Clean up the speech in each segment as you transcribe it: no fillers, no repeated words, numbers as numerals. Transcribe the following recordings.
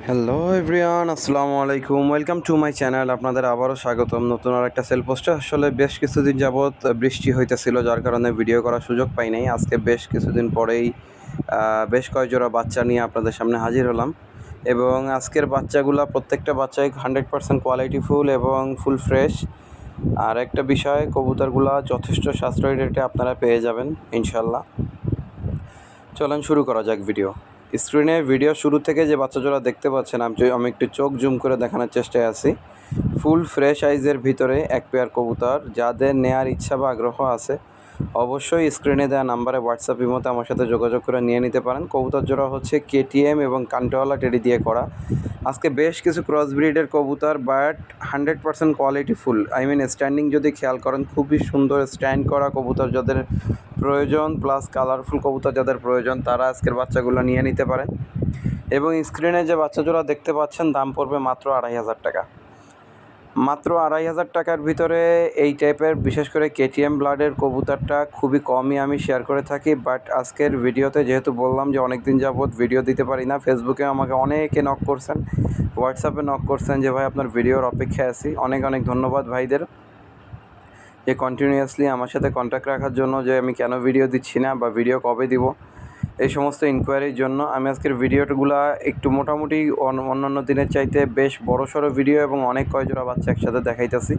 Hello everyone, আসসালামু আলাইকুম। Welcome to my channel. আপনাদের আবারও স্বাগতম নতুন আর একটা সেল পোস্টে। আসলে বেশ কিছুদিন যাবৎ বৃষ্টি হইতেছিল, যার কারণে ভিডিও করার সুযোগ পাই নাই। আজকে বেশ কিছুদিন পরেই বেশ কয়েক জোড়া বাচ্চা নিয়ে আপনাদের সামনে হাজির হলাম। এবং আজকের বাচ্চাগুলা প্রত্যেকটা বাচ্চাই 100% কোয়ালিটিফুল এবং ফুল ফ্রেশ। আর একটা বিষয়, কবুতরগুলা যথেষ্ট সাশ্রয়ী রেটে আপনারা পেয়ে যাবেন ইনশাল্লাহ। চলেন শুরু করা যাক ভিডিও। স্ক্রিনে ভিডিও শুরু থেকে যে বাচ্চা জোড়া দেখতে পাচ্ছেন, আমি একটু চোখ জুম করে দেখানোর চেষ্টায় আছি। ফুল ফ্রেশ আইজের ভিতরে এক পেয়ার কবুতর। যাদের নেয়ার ইচ্ছা বা আগ্রহ আছে অবশ্যই স্ক্রিনে দেওয়া নাম্বারে হোয়াটসঅ্যাপ ইমোতে আমার সাথে যোগাযোগ করে নিয়ে নিতে পারেন। কবুতর জোড়া হচ্ছে কেটিএম এবং কান্টোয়ালা টেডি দিয়ে করা। আজকে বেশ কিছু ক্রস ব্রিডের কবুতর, বাট 100% কোয়ালিটিফুল। স্ট্যান্ডিং যদি খেয়াল করেন, খুবই সুন্দর স্ট্যান্ড করা কবুতর যাদের প্রয়োজন, প্লাস কালারফুল কবুতর যাদের প্রয়োজন, তারা আজকের বাচ্চাগুলো নিয়ে নিতে পারেন। এবং স্ক্রিনে যে বাচ্চা জোড়া দেখতে পাচ্ছেন, দাম পড়বে মাত্র 2,500 টাকা। মাত্র 2,500 টাকার ভিতরে এই টাইপের, বিশেষ করে কেটিএম ব্লাডের কবুতরটা খুবই কমই আমি শেয়ার করে থাকি। বাট আজকের ভিডিওতে যেহেতু বললাম যে অনেক দিন যাবৎ ভিডিও দিতে পারি না, ফেসবুকে আমাকে অনেকে নক করছেন, হোয়াটসঅ্যাপে নক করছেন যে ভাই আপনার ভিডিওর অপেক্ষায় আছি। অনেক অনেক ধন্যবাদ ভাইদের যে কন্টিনিউয়াসলি আমার সাথে কন্ট্যাক্ট রাখার জন্য, যে আমি কেন ভিডিও দিচ্ছি না বা ভিডিও কবে দিব, এই সমস্ত ইনকোয়ারির জন্য। আমি আজকের ভিডিওগুলো একটু মোটামুটি অন্যান্য দিনের চাইতে বেশ বড়সড় ভিডিও এবং অনেক কয়জোড়া বাচ্চা একসাথে দেখাইতেছি।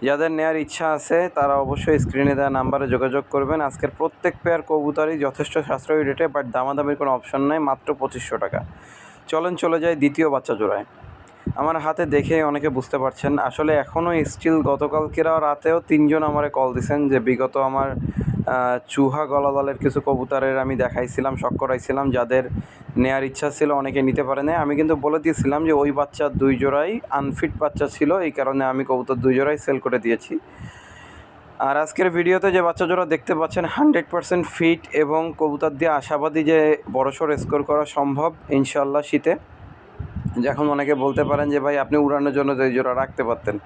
যাদের নেওয়ার ইচ্ছা আছে তারা অবশ্যই স্ক্রিনে দেওয়া নাম্বারে যোগাযোগ করবেন। আজকের প্রত্যেক পেয়ার কবুতরই যথেষ্ট সাশ্রয়ী রেটে, বাট দামাদামির কোনো অপশন নাই, মাত্র 2,500 টাকা। চলেন চলে যাই দ্বিতীয় বাচ্চা জোড়ায়। আমার হাতে দেখে অনেকে বুঝতে পারছেন, আসলে এখনও স্টিল গতকালকেরা রাতেও 3জন আমারে কল দিছেন যে বিগত আমার চুহা গলাদলের কিছু কবুতরের আমি দেখাইছিলাম, শখ করাইছিলাম, যাদের নেয়ার ইচ্ছা ছিল, অনেকে নিতে পারে না। আমি কিন্তু বলে দিয়েছিলাম যে ওই বাচ্চার 2 জোড়াই আনফিট বাচ্চা ছিল, এই কারণে আমি কবুতর 2 জোড়াই সেল করে দিয়েছি। আর আজকের ভিডিওতে যে বাচ্চা জোড়া দেখতে পাচ্ছেন 100% ফিট এবং কবুতর দিয়ে আশাবাদী যে বড়সড় স্কোর করা সম্ভব ইনশাল্লাহ শীতে। যখন অনেকে বলতে পারেন যে ভাই আপনি উড়ানোর জন্য যে জোড়া রাখতে পারতেন,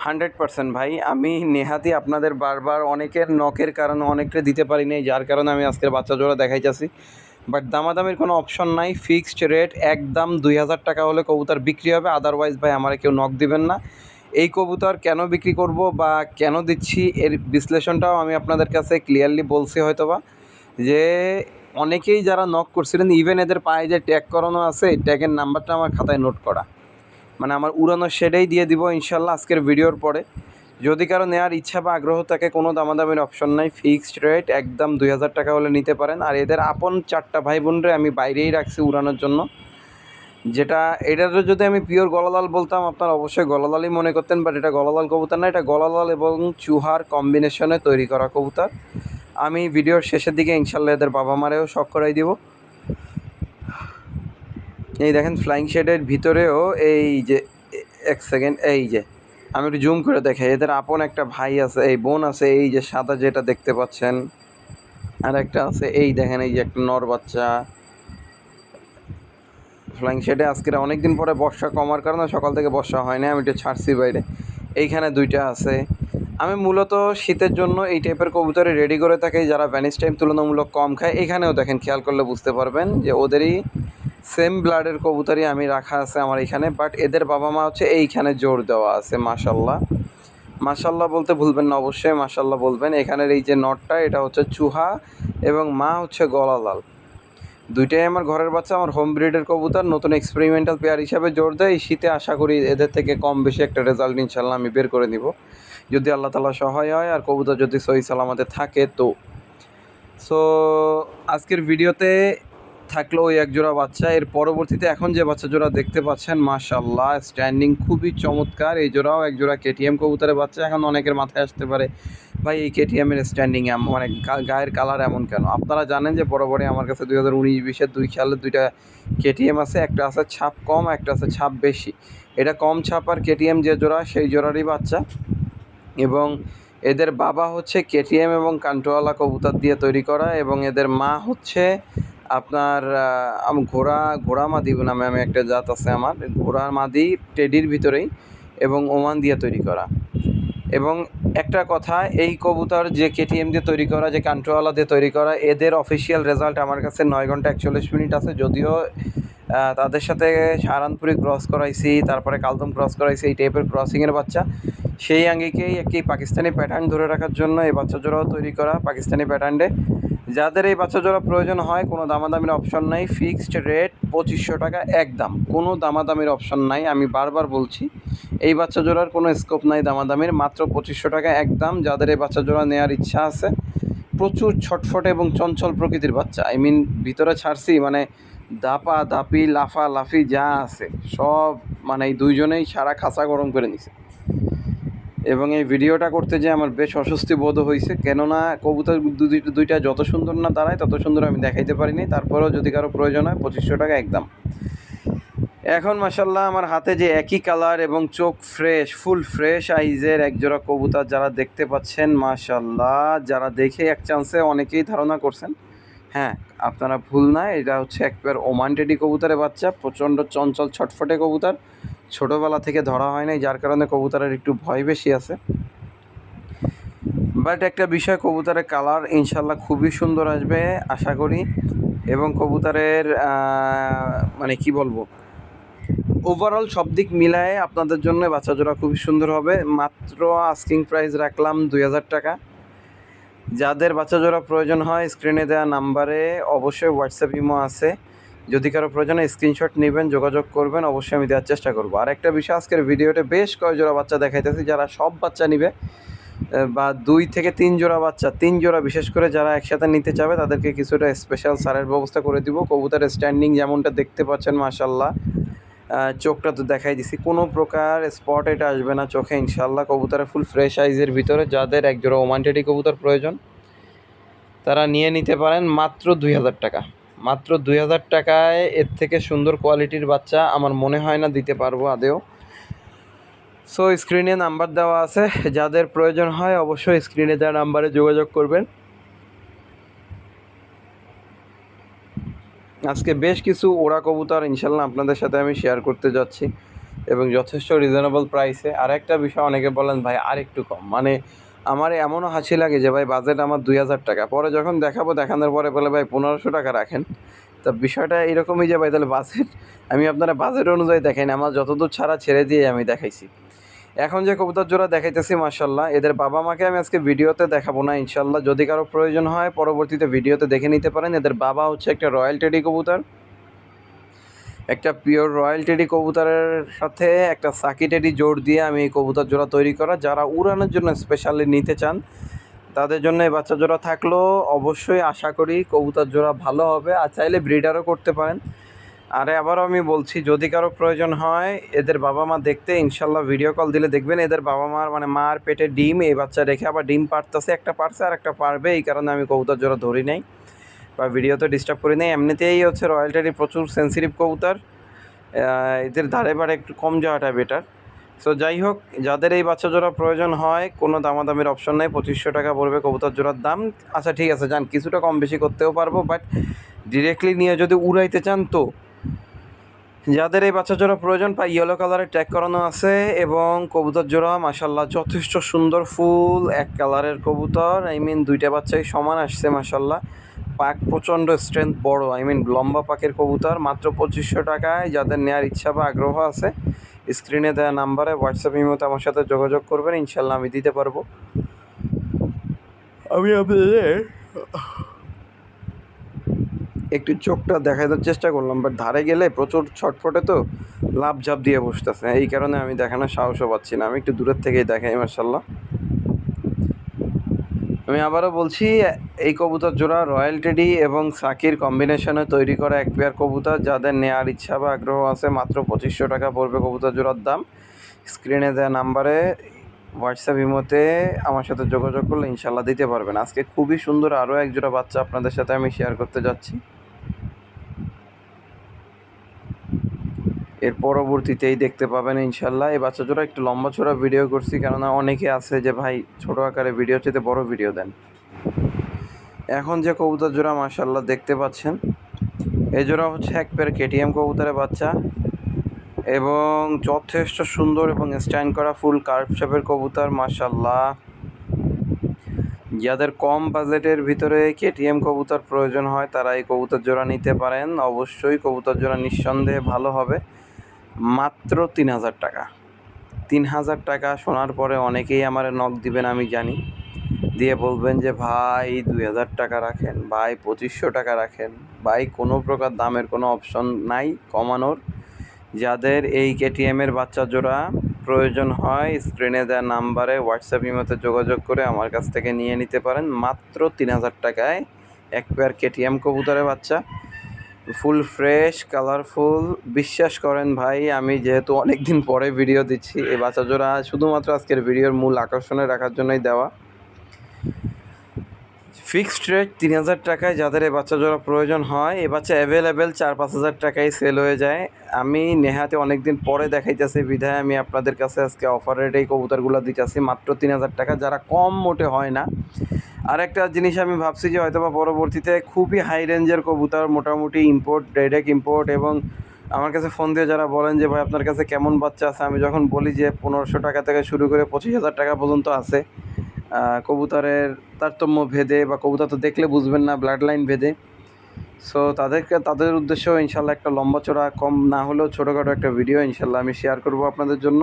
100% ভাই আমি নেহাতি আপনাদের বারবার অনেকের নকের কারণে অনেকটা দিতে পারি নাই, যার কারণে আমি আজকের বাচ্চা জোড়া দেখাইতেছি। বাট দামাদামির কোনো অপশন নাই, ফিক্সড রেট একদম 2,000 টাকা হলে কবুতর বিক্রি হবে। আদারওয়াইজ ভাই আমার কেউ নক দিবেন না। এই কবুতর কেন বিক্রি করব বা কেন দিচ্ছি এর বিশ্লেষণটাও আমি আপনাদের কাছে ক্লিয়ারলি বলছি হয়তোবা, যে অনেকেই যারা নক করছিলেন, ইভেন এদের পায়ে যে ট্যাগ করানো আছে, এই ট্যাগের নাম্বারটা আমার খাতায় নোট করা, মানে আমার উড়ানোর সেটাই দিয়ে দিব ইনশাল্লাহ আজকের ভিডিওর পরে। যদি কারো নেওয়ার ইচ্ছা বা আগ্রহ থাকে, কোনো দামাদামির অপশন নাই, ফিক্সড রেট একদম 2,000 টাকা হলে নিতে পারেন। আর এদের আপন 4টা ভাই বোনরে আমি বাইরেই রাখছি উড়ানোর জন্য। যেটা এটারও যদি আমি পিওর গলালাল বলতাম, আপনারা অবশ্যই গলালালই মনে করতেন, বাট এটা গলালাল কবুতর না, এটা গলালাল এবং চুহার কম্বিনেশনে তৈরি করা কবুতর। আমি ভিডিওর শেষের দিকে ইনশাল্লাহ এদের বাবা মারেও শখ করাই দিব। এই দেখেন ফ্লাইং শেডের ভিতরেও এই যে, এক সেকেন্ড, এই যে আমি একটু জুম করে দেখাই, এদের আপন একটা ভাই আছে, এই বোন আছে, এই যে সাদা যেটা দেখতে পাচ্ছেন, আর একটা আছে, এই দেখেন, এই যে একটা নর বাচ্চা। ফ্লাইং শেডে আজকের অনেক দিন পরে বর্ষা কমার কারণে সকাল থেকে বর্ষা হয় না, আমি একটু ছাড়ছি বাইরে। এইখানে 2টা আছে। আমি মূলত শীতের জন্য এই টাইপের কবুতরে রেডি করে থাকি, যারা ভ্যানিস টাইম তুলনামূলক কম খায়। এখানেও দেখেন, খেয়াল করলে বুঝতে পারবেন যে ওদেরই সেম ব্লাডের কবুতরই আমি রাখা আছে আমার এখানে, বাট এদের বাবা মা হচ্ছে এইখানে জোর দেওয়া আছে। মাশাল্লাহ, মাশাল্লাহ বলতে ভুলবেন না, অবশ্যই মাশাল্লাহ বলবেন। এখানের এই যে নটটা, এটা হচ্ছে চুহা এবং মা হচ্ছে গলালাল। 2টাই আমার ঘরের বাচ্চা, আমার হোম ব্রিডের কবুতর, নতুন এক্সপেরিমেন্টাল পেয়ার হিসাবে জোর দেয়। এই শীতে আশা করি এদের থেকে কম বেশি একটা রেজাল্ট ইনশাল্লাহ আমি বের করে নিব, যদি আল্লাহ তাআলা সহায় হয় আর কবুতর যদি সহি সালামতে থাকে তো। সো আজকের ভিডিওতে থাকলো ওই এক জোড়া বাচ্চা। এর পরবর্তীতে এখন যে বাচ্চা জোড়া দেখতে পাচ্ছেন, মাশাআল্লাহ স্ট্যান্ডিং খুবই চমৎকার। এই জোড়াও এক জোড়া কেটিএম কবুতরের বাচ্চা। এখন অনেকের মাথায় আসতে পারে ভাই এই কেটিএমের স্ট্যান্ডিং মানে গায়ের কালার এমন কেন? আপনারা জানেন যে বরাবরই আমার কাছে 2019-20-এর 2 খেয়ালের 2টা কেটিএম আছে, একটা আছে ছাপ কম, একটা আছে ছাপ বেশি। এটা কম ছাপ আর কেটিএম যে জোড়া, সেই জোড়ারই বাচ্চা। এবং এদের বাবা হচ্ছে কেটিএম এবং কান্টোয়ালা কবুতর দিয়ে তৈরি করা, এবং এদের মা হচ্ছে আপনার ঘোড়া মাদি নামে আমি একটা জাত আছে আমার, ঘোড়া মাদি টেডির ভিতরেই এবং ওমান দিয়ে তৈরি করা। এবং একটা কথা, এই কবুতর যে কেটিএম দিয়ে তৈরি করা, যে কান্ট্রোওয়ালা দিয়ে তৈরি করা, এদের অফিসিয়াল রেজাল্ট আমার কাছে 9 ঘন্টা 41 মিনিট আছে। যদিও তাদের সাথে সাহারানপুরি ক্রস করাইছি, তারপরে কালদম ক্রস করাইছি, এই টাইপের ক্রসিংয়ের বাচ্চা। সেই আঙ্গিকেই একটি পাকিস্তানি প্যাটার্ন ধরে রাখার জন্য এই বাচ্চা জোড়াও তৈরি করা পাকিস্তানি প্যাটার্নে। যাদের এই বাচ্চা জোড়া প্রয়োজন হয় কোনো দামাদামির অপশন নাই, ফিক্সড রেট 2500 টাকা একদম, কোনো দামাদামির অপশন নাই। আমি বারবার বলছি এই বাচ্চা জোড়ার কোনো স্কোপ নাই দামাদামির, মাত্র 2500 টাকা একদম। যাদের এই বাচ্চা জোড়া নেওয়ার ইচ্ছা আছে, প্রচুর ছটফটে এবং চঞ্চল প্রকৃতির বাচ্চা, ভিতরে ছাড়ছি মানে দাপা দাপি লাফা লাফি যা আছে সব, মানে এই দুইজনেই সারা খাঁচা গরম করে নিছে। এবং এই ভিডিওটা করতে যে আমার বেশ অস্বস্তি বোধ হয়েছে, কেননা কবুতর দুইটা যত সুন্দর না দাঁড়ায় তত সুন্দর আমি দেখাইতে পারিনি। তারপরেও যদি কারো প্রয়োজন হয় 2500 টাকা একদম। এখন মাশাল্লাহ আমার হাতে যে একই কালার এবং চোখ ফ্রেশ, ফুল ফ্রেশ আইজের একজোড়া কবুতর যারা দেখতে পাচ্ছেন, মাশাল্লাহ যারা দেখে এক চান্সে অনেকেই ধারণা করছেন, হ্যাঁ আপনারা ভুল না, এটা হচ্ছে একবার ওমান টেডি কবুতরের বাচ্চা। প্রচণ্ড চঞ্চল ছটফটে কবুতর, ছোটোবেলা থেকে ধরা হয় নাই, যার কারণে কবুতরের একটু ভয় বেশি আছে। বাট একটা বিষয়, কবুতরের কালার ইনশাল্লাহ খুবই সুন্দর আসবে আশা করি। এবং কবুতরের মানে কি বলবো, ওভারঅল সব দিক মিলায়ে আপনাদের জন্য বাচ্চা জোড়া খুবই সুন্দর হবে। মাত্র আস্কিং প্রাইস রাখলাম 2000 টাকা। যাদের বাচ্চা জোড়া প্রয়োজন হয় স্ক্রিনে দেওয়া নাম্বারে অবশ্যই হোয়াটসঅ্যাপ ইমো আছে, যদি কারো প্রয়োজনে স্ক্রিনশট নেবেন, যোগাযোগ করবেন, অবশ্যই আমি দেওয়ার চেষ্টা করবো। আর একটা বিষয়, আজকের ভিডিওতে বেশ কয়েক জোড়া বাচ্চা দেখাইতেছি, যারা সব বাচ্চা নিবে বা 2 থেকে 3 জোড়া বাচ্চা, 3 জোড়া বিশেষ করে যারা একসাথে নিতে চাবে তাদেরকে কিছুটা স্পেশাল সারের ব্যবস্থা করে দিব। কবুতরের স্ট্যান্ডিং যেমনটা দেখতে পাচ্ছেন মাশাল্লাহ, চোখটা তো দেখাই দিছি, কোনো প্রকার স্পট এটা আসবে না চোখে ইনশাল্লাহ। কবুতরের ফুল ফ্রেশ আইজের ভিতরে যাদের এক জোড়া ওমান টেডি কবুতর প্রয়োজন তারা নিয়ে নিতে পারেন মাত্র 2000 টাকা। মাত্র 2000 টাকায় এর থেকে সুন্দর কোয়ালিটির বাচ্চা আমার মনে হয় না দিতে পারবো আদেও। সো স্ক্রিনে নাম্বার দেওয়া আছে, যাদের প্রয়োজন হয় অবশ্যই স্ক্রিনে দেওয়া নাম্বারে যোগাযোগ করবেন। আজকে বেশ কিছু ওড়া কবুতর ইনশাল্লাহ আপনাদের সাথে আমি শেয়ার করতে যাচ্ছি, এবং যথেষ্ট রিজনেবল প্রাইসে। আর একটা বিষয়, অনেকে বলেন ভাই আর একটু কম, মানে আমার এমনও হাসি লাগে যে ভাই বাজেট আমার 2000 টাকা, পরে যখন দেখাবো দেখানোর পরে বলে ভাই 1500 টাকা রাখেন। তা বিষয়টা এরকমই যে ভাই তাহলে বাজেট, আমি আপনারা বাজেট অনুযায়ী দেখাই না, আমার যতদূর ছাড়া ছেড়ে দিয়ে আমি দেখাইছি। এখন যে কবুতর জোড়া দেখাইতেছি মাশাল্লাহ, এদের বাবা মাকে আমি আজকে ভিডিওতে দেখাবো না ইনশাল্লাহ, যদি কারো প্রয়োজন হয় পরবর্তীতে ভিডিওতে দেখে নিতে পারেন। এদের বাবা হচ্ছে একটা রয়্যাল টেডি কবুতর, একটা পিওর রয়্যাল টেডি কবুতরের সাথে একটা সাকি টেডি জোড় দিয়ে আমি এই কবুতর জোড়া তৈরি করা। যারা উড়ানোর জন্য স্পেশালি নিতে চান তাদের জন্য এই বাচ্চা জোড়া থাকলেও অবশ্যই আশা করি কবুতর জোড়া ভালো হবে, আর চাইলে ব্রিডারও করতে পারেন। আরে আবারও আমি বলছি, যদি কারো প্রয়োজন হয় এদের বাবা মা দেখতে, ইনশাল্লাহ ভিডিও কল দিলে দেখবেন এদের বাবা মার মানে মার পেটে ডিম, এই বাচ্চা রেখে আবার ডিম পারতেছে, একটা পারছে আর একটা পারবে, এই কারণে আমি কবুতর জোড়া ধরি নাই বা ভিডিওতে ডিস্টার্ব করি নাই। এমনিতেই হচ্ছে রয়্যাল টেডি প্রচুর সেন্সিটিভ কবুতর, এদের ধারে বারে একটু কম যাওয়াটা বেটার। সো যাই হোক, যাদের এই বাচ্চা জোড়া প্রয়োজন হয় কোনো দামাদামির অপশন নেই, 2500 টাকা পড়বে কবুতর জোড়ার দাম। আচ্ছা ঠিক আছে যান, কিছুটা কম বেশি করতেও পারবো, বাট ডিরেক্টলি নিয়ে যদি উড়াইতে চান তো। যাদের এই বাচ্চা জোড়া প্রয়োজন পাই, ইয়েলো কালারের ট্যাগ করানো আছে, এবং কবুতর জোড়া মাশাল্লাহ যথেষ্ট সুন্দর, ফুল এক কালারের কবুতর, দুইটা বাচ্চাই সমান আসছে মাশাল্লাহ। পাক প্রচণ্ড স্ট্রেংথ বড়, লম্বা পাকের কবুতর, মাত্র 2500 টাকায়। যাদের নেওয়ার ইচ্ছা বা আগ্রহ আছে স্ক্রিনে দেওয়া নাম্বারে হোয়াটসঅ্যাপ ইমোতে আমার সাথে যোগাযোগ করবেন, ইনশাল্লাহ আমি দিতে পারবো। আমি আপনাদের একটু চোখটা দেখানোর চেষ্টা করলাম, বাট ধারে গেলে প্রচুর ছটফটে তো লাভ ঝাপ দিয়ে বসতেছে, এই কারণে আমি দেখানোর সাহসও পাচ্ছি না, আমি একটু দূরের থেকেই দেখাই মাশাল্লাহ। আমি আবারও বলছি, এই কবুতর জোড়া রয়্যাল টেডি এবং সাকির কম্বিনেশনে তৈরি করা এক পেয়ার কবুতর। যাদের নেওয়ার ইচ্ছা বা আগ্রহ আছে মাত্র 2500 টাকা পড়বে কবুতর জোড়ার দাম। স্ক্রিনে দেওয়া নাম্বারে হোয়াটসঅ্যাপ ইমোতে আমার সাথে যোগাযোগ করলে ইনশাল্লাহ দিতে পারবেন। আজকে খুবই সুন্দর আরও এক জোড়া বাচ্চা আপনাদের সাথে আমি শেয়ার করতে যাচ্ছি। এর পরবর্তীতেই দেখতে পাবেন ইনশাল্লাহ। এই বাচ্চা জোড়া একটু লম্বা চড়া ভিডিও করছি, কেননা অনেকে আছে যে ভাই ছোটো আকারে ভিডিও চেয়ে বড় ভিডিও দেন। এখন যে কবুতর জোড়া মাশাল্লাহ দেখতে পাচ্ছেন, এই জোড়া হচ্ছে এক পেয়ার কেটিএম কবুতরের বাচ্চা, এবং যথেষ্ট সুন্দর এবং স্ট্যান্ড করা ফুল কার্ভ শেপের কবুতর মাশাল্লাহ। যাদের কম বাজেটের ভিতরে কেটিএম কবুতর প্রয়োজন হয় তারা এই কবুতর জোড়া নিতে পারেন। অবশ্যই কবুতর জোড়া নিঃসন্দেহে ভালো হবে। মাত্র ৩,০০০ টাকা। ৩,০০০ টাকা শোনার পরে অনেকেই আমারে নক দিবেন আমি জানি, দিয়ে বলবেন যে ভাই ২,০০০ টাকা রাখেন, ভাই ২৫০০ টাকা রাখেন, ভাই কোনো প্রকার দামের কোনো অপশন নাই কমানোর। যাদের এই কেটিএমের বাচ্চা জোড়া প্রয়োজন হয় স্ক্রিনে দেওয়া নাম্বারে হোয়াটসঅ্যাপ ইমোতে যোগাযোগ করে আমার কাছ থেকে নিয়ে নিতে পারেন মাত্র ৩,০০০ টাকায় এক পেয়ার কেটিএম কবুতরের বাচ্চা, ফুল ফ্রেশ কালারফুল। বিশ্বাস করেন ভাই, আমি যেহেতু অনেক দিন পরে ভিডিও দিচ্ছি, এই বাচ্চা জোড়া শুধুমাত্র আজকের ভিডিওর মূল আকর্ষণে রাখার জন্যই দেওয়া। ফিক্সড রেট ৩,০০০ টাকায় যাদের এই বাচ্চা জোড়া প্রয়োজন হয়, এ বাচ্চা অ্যাভেলেবেল ৪-৫ হাজার টাকায় সেল হয়ে যায়। আমি নেহাতে অনেক দিন পরে দেখাইতেছি বিধায় আমি আপনাদের কাছে আজকে অফার রেটে এই কবুতরগুলো দিতেছি মাত্র ৩,০০০ টাকা, যারা কম মোটে হয় না। আরেকটা জিনিস আমি ভাবছি যে হয়তো বা পরবর্তীতে খুবই হাই রেঞ্জের কবুতর, মোটামুটি ইম্পোর্ট, ডাইরেক্ট ইম্পোর্ট, এবং আমার কাছে ফোন দিয়ে যারা বলেন যে ভাই আপনার কাছে কেমন বাচ্চা আছে, আমি যখন বলি যে ১৫০০ টাকা থেকে শুরু করে ২৫,০০০ টাকা পর্যন্ত আছে কবুতরের তারতম্য ভেদে, বা কবুতর তো দেখলে বুঝবেন না, ব্লাড লাইন ভেদে। সো তাদের উদ্দেশ্যেও ইনশাল্লাহ একটা লম্বা চড়া কম না হলেও ছোটোখাটো একটা ভিডিও ইনশাল্লাহ আমি শেয়ার করব আপনাদের জন্য।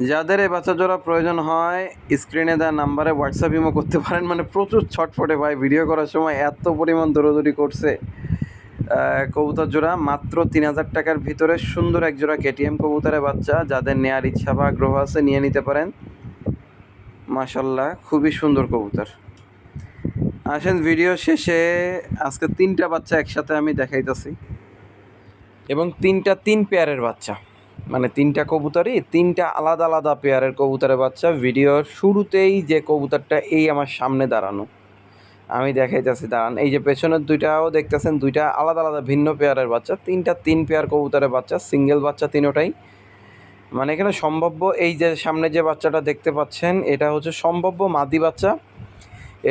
যাদের এই বাচ্চা জোড়া প্রয়োজন হয় স্ক্রিনে দেওয়া নাম্বারে হোয়াটসঅ্যাপ ইমো করতে পারেন। মানে প্রচুর ছটফটে ভাই, ভিডিও করার সময় এত পরিমাণ দৌড়াদৌড়ি করছে। কবুতর জোড়া মাত্র ৩,০০০ টাকার ভিতরে সুন্দর এক জোড়া কেটিএম কবুতরের বাচ্চা, যাদের নেওয়ার ইচ্ছা বা আগ্রহ আছে নিয়ে নিতে পারেন। মাশাল্লাহ খুবই সুন্দর কবুতর। আসেন ভিডিও শেষে আজকে 3টা বাচ্চা একসাথে আমি দেখাইতেছি, এবং 3 পেয়ারের বাচ্চা, মানে 3টা কবুতরই 3টা আলাদা আলাদা পেয়ারের কবুতরের বাচ্চা। ভিডিওর শুরুতেই যে কবুতরটা এই আমার সামনে দাঁড়ানো, আমি দেখাইতেছি, দাঁড়ান। এই যে পেছনের দুইটাও দেখতেছেন, 2টা আলাদা আলাদা ভিন্ন পেয়ারের বাচ্চা। 3 পেয়ার কবুতরের বাচ্চা, সিঙ্গেল বাচ্চা 3টাই। মানে এখানে সম্ভাব্য এই যে সামনে যে বাচ্চাটা দেখতে পাচ্ছেন, এটা হচ্ছে সম্ভাব্য মাদি বাচ্চা।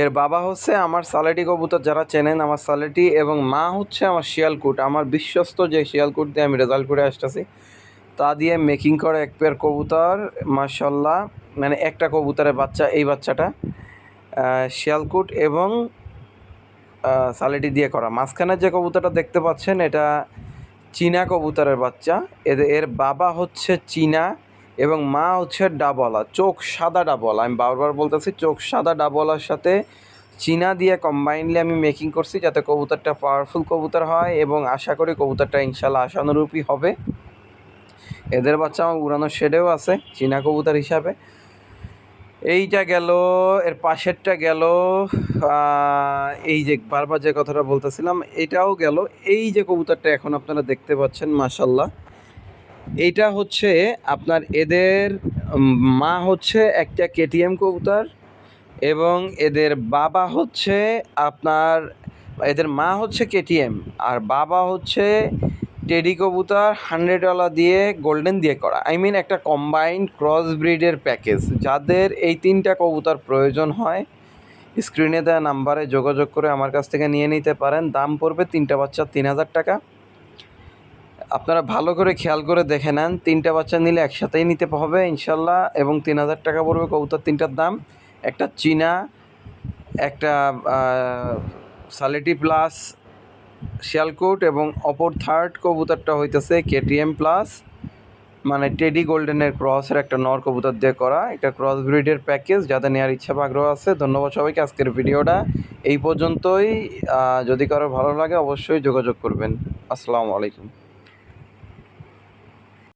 এর বাবা হচ্ছে আমার সালেটি কবুতর, যারা চেনেন আমার সালেটি, এবং মা হচ্ছে আমার শিয়ালকুট, আমার বিশ্বস্ত যে শিয়ালকুট দিয়ে আমি রেজাল্ট করে আসতেছি তা দিয়ে মেকিং করে এক পেয়ার কবুতর। মাশাল্লাহ, মানে একটা কবুতরের বাচ্চা এই বাচ্চাটা, শিয়ালকুট এবং সালেটি দিয়ে করা। মাঝখানের যে কবুতরটা দেখতে পাচ্ছেন এটা চীনা কবুতরের বাচ্চা। এর বাবা হচ্ছে চীনা এবং মা হচ্ছে ডাবলা, চোখ সাদা ডাবলা। আমি বারবার বলতেছি, চোখ সাদা ডাবলার সাথে চীনা দিয়ে কম্বাইনলি আমি মেকিং করছি, যাতে কবুতরটা পাওয়ারফুল কবুতর হয়, এবং আশা করি কবুতরটা ইনশাল্লাহ আশানুরূপই হবে। এদের বাচ্চা আমার উড়ানো শেডেও আছে চীনা কবুতর হিসাবে। এইটা গেল, এর পাশেরটা গেল, এই যে বারবার যে কথাটা বলতেছিলাম এটাও গেল। এই যে কবুতরটা এখন আপনারা দেখতে পাচ্ছেন মাশাল্লাহ, এইটা হচ্ছে আপনার এদের মা হচ্ছে একটা কেটিএম কবুতর, এবং এদের বাবা হচ্ছে আপনার, এদের মা হচ্ছে কেটিএম আর বাবা হচ্ছে টেডি কবুতর 100 দিয়ে গোল্ডেন দিয়ে করা। আই মিন একটা কম্বাইন্ড ক্রস ব্রিডের প্যাকেজ। যাদের এই 3টা কবুতর প্রয়োজন হয় স্ক্রিনে দেওয়া নাম্বারে যোগাযোগ করে আমার কাছ থেকে নিয়ে নিতে পারেন। দাম পড়বে 3টা বাচ্চা 3,০০০ টাকা। আপনারা ভালো করে খেয়াল করে দেখে নেন, 3টা বাচ্চা নিলে একসাথেই নিতে হবে ইনশাল্লাহ, এবং 3,০০০ টাকা পড়বে কবুতর 3টার দাম। একটা চীনা, একটা সালেটি প্লাস শিয়ালকুট, এবং অপর থার্ড কবুতরটা হইতেছে কেটিএম প্লাস, মানে টেডি গোল্ডেনের ক্রসের একটা নর কবুতর দিয়ে করা। এটা ক্রস ব্রিডের প্যাকেজ, যাদের নেওয়ার ইচ্ছা বা আগ্রহ আছে। ধন্যবাদ সবাইকে। আজকের ভিডিওটা এই পর্যন্তই। যদি কারো ভালো লাগে অবশ্যই যোগাযোগ করবেন। আসসালামু আলাইকুম।